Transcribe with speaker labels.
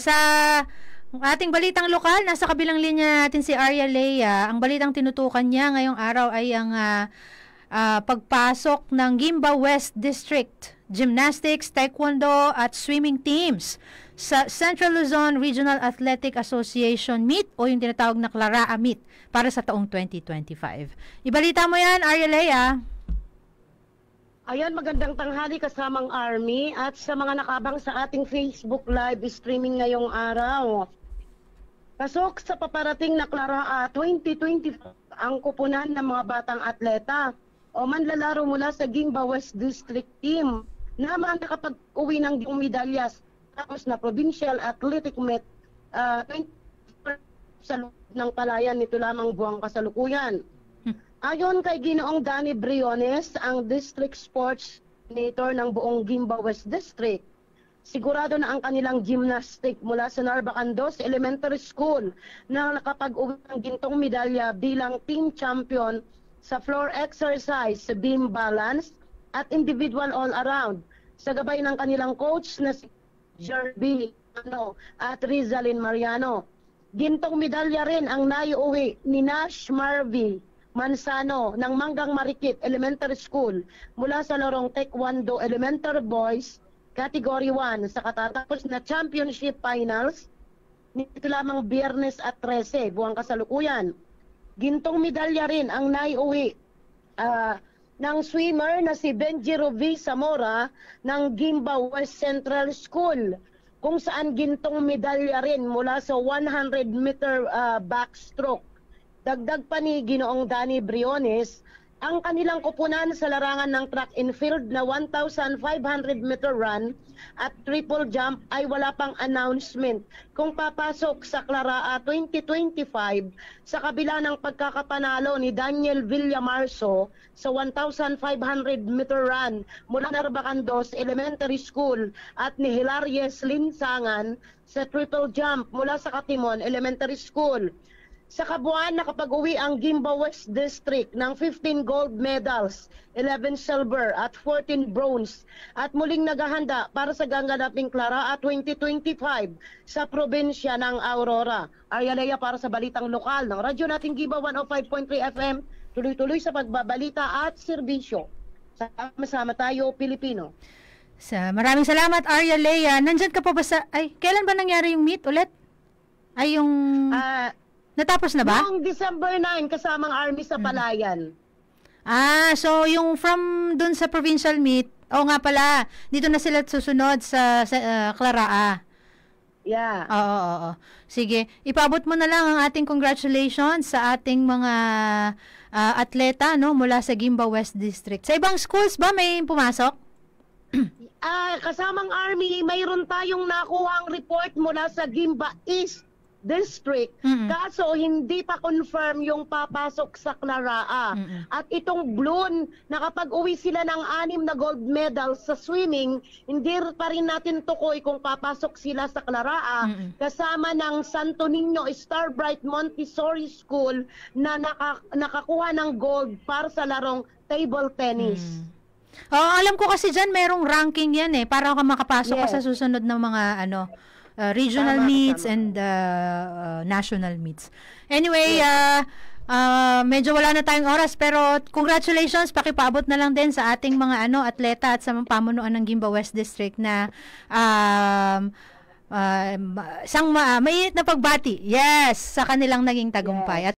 Speaker 1: sa ating balitang lokal, nasa kabilang linya natin si Arya Lea. Ang balitang tinutukan niya ngayong araw ay ang pagpasok ng Gimba West District Gymnastics, Taekwondo at Swimming teams sa Central Luzon Regional Athletic Association Meet o yung tinatawag na Clara Meet para sa taong 2025. Ibalita mo yan, Arya Lea.
Speaker 2: Ayan, magandang tanghali kasamang Army at sa mga nakabang sa ating Facebook live streaming ngayong araw. Pasok sa paparating na Clara 2025 ang kupunan ng mga batang atleta o manlalaro mula sa Gimba West District Team na nakapag-uwi ng medalyas tapos na Provincial Athletic Meet 20 sa loob ng palayan nito lamang buwang kasalukuyan. Ayon kay Ginoong Danny Briones, ang District Sports Coordinator ng buong Gimba West District, sigurado na ang kanilang gymnastic mula sa Narbacandos Elementary School na nakapag-uwi ng gintong medalya bilang team champion sa floor exercise, beam balance at individual all-around sa gabay ng kanilang coach na si Jerby at Rizalyn Mariano. Gintong medalya rin ang naiuwi ni Nash Marvy Mansano ng Manggang Marikit Elementary School mula sa larong Taekwondo Elementary Boys Category 1 sa katatapos na championship finals nito lamang Biyernes at 13 buwang kasalukuyan. Gintong medalya rin ang naiuwi ng swimmer na si Benji Rovi Zamora ng Gimba West Central School kung saan gintong medalya rin mula sa 100-meter backstroke. Dagdag pa ni Ginoong Danny Briones, ang kanilang kupunan sa larangan ng track and field na 1,500-meter run at triple jump ay wala pang announcement kung papasok sa Clara 2025 sa kabila ng pagkakapanalo ni Daniel Villamarso sa 1,500-meter run mula Narbacandos Elementary School at ni Hilarious Linsangan sa triple jump mula sa Katimon Elementary School. Sa kabuuan, nakapag-uwi ang Gimba West District ng 15 gold medals, 11 silver at 14 bronze at muling naghahanda para sa ganganaping Clara 2025 sa probinsya ng Aurora. Arya Lea para sa balitang lokal ng radyo nating Gimba 105.3 FM, tuloy-tuloy sa pagbabalita at serbisyo. Sama-sama tayo, Pilipino.
Speaker 1: Maraming salamat, Arya Lea. Nandyan ka pa ba sa... kailan ba nangyari yung meet ulit? Natapos na ba?
Speaker 2: Noong December 9, kasamang Army sa Palayan.
Speaker 1: So yung from dun sa provincial meet, nga pala, dito na sila susunod sa Clara.
Speaker 2: Yeah.
Speaker 1: Oo. Sige, ipaabot mo na lang ang ating congratulations sa ating mga atleta mula sa Gimba West District. Sa ibang schools ba may pumasok?
Speaker 2: Kasamang Army, mayroon tayong nakuhang report mula sa Gimba East District. Kaso hindi pa confirm yung papasok sa Clara. At itong Bloon, nakapag-uwi sila ng 6 na gold medal sa swimming, hindi pa rin natin tukoy kung papasok sila sa Clara. Kasama ng Santo Niño Star Bright Montessori School na nakakuha ng gold para sa larong table tennis.
Speaker 1: Alam ko kasi dyan merong ranking yan para makapasok ka sa susunod ng mga regional meets and national meets. Anyway, medyo wala na tayong oras pero congratulations, pakipaabot na lang din sa ating mga atleta at sa mga pamunuan ng Gimba West District na isang mainit na pagbati. Yes, sa kanilang naging tagumpay. At